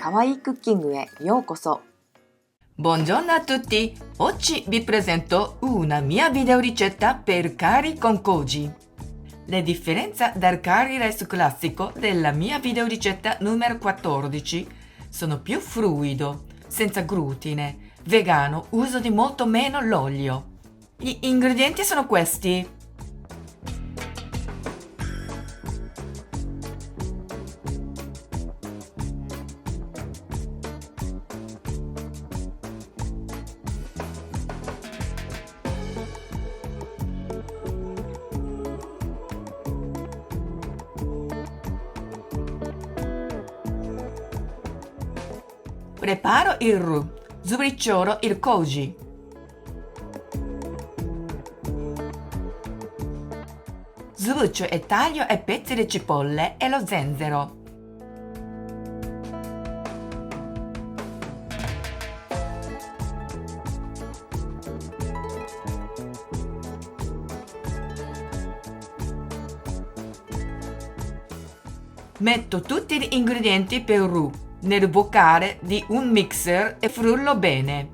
かわいいクッキングへようこそ。 Buongiorno a tutti! Oggi vi presento una mia videoricetta per curry con koji. La differenza dal curry rice classico della mia videoricetta numero 14 sono più fluido, senza glutine, vegano, uso di molto meno l'olio. Gli ingredienti sono questi. Preparo il roux, sbriciolo il koji. Sbuccio e taglio a pezzi le cipolle e lo zenzero. Metto tutti gli ingredienti per roux nel boccale di un mixer e frullo bene.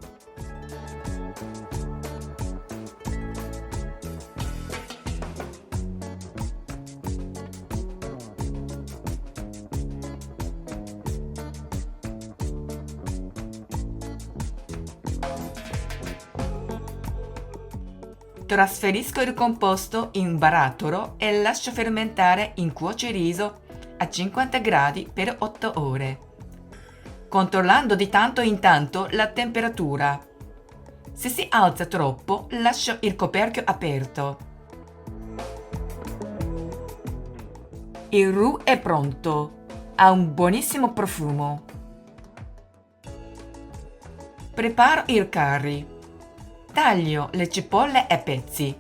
Trasferisco il composto in barattolo e lascio fermentare in cuociriso a 50 gradi per 8 ore. Controllando di tanto in tanto la temperatura. Se si alza troppo, lascio il coperchio aperto. Il roux è pronto. Ha un buonissimo profumo. Preparo il curry. Taglio le cipolle a pezzi.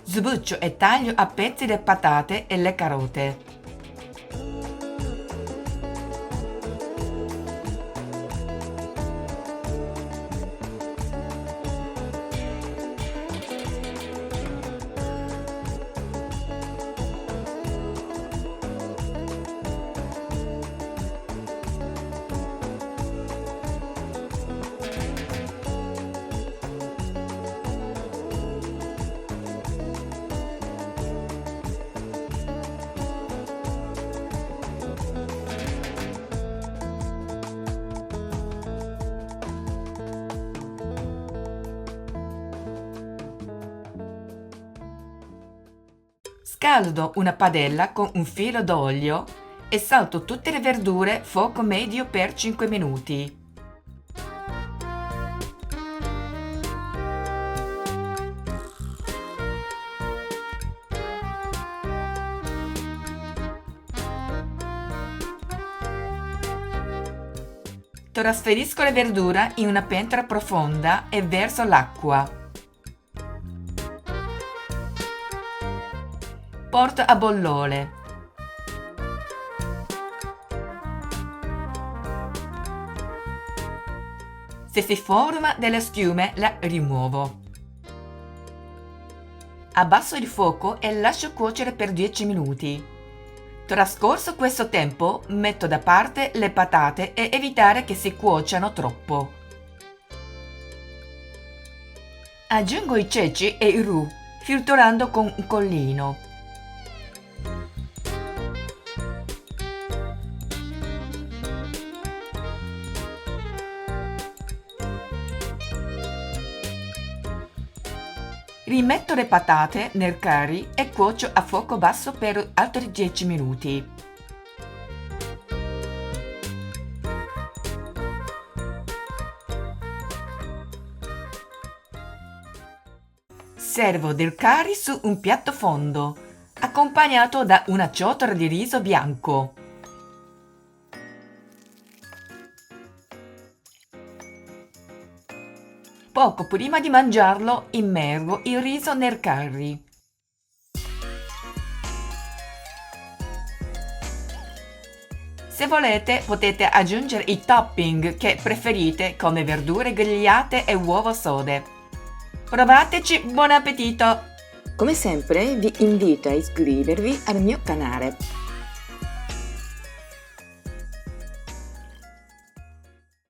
Sbuccio e taglio a pezzi le patate e le carote. Scaldo una padella con un filo d'olio e salto tutte le verdure fuoco medio per 5 minuti. Trasferisco le verdure in una pentola profonda e verso l'acqua. Porto a bollore. Se si forma delle schiume, la rimuovo. Abbasso il fuoco e lascio cuocere per 10 minuti. Trascorso questo tempo, metto da parte le patate e evitare che si cuociano troppo. Aggiungo i ceci e il roux, filtrando con un collino. Rimetto le patate nel curry e cuocio a fuoco basso per altri 10 minuti. Servo del curry su un piatto fondo, accompagnato da una ciotola di riso bianco. Poco prima di mangiarlo, immergo il riso nel curry. Se volete, potete aggiungere i topping che preferite come verdure grigliate e uova sode. Provateci, buon appetito! Come sempre vi invito a iscrivervi al mio canale.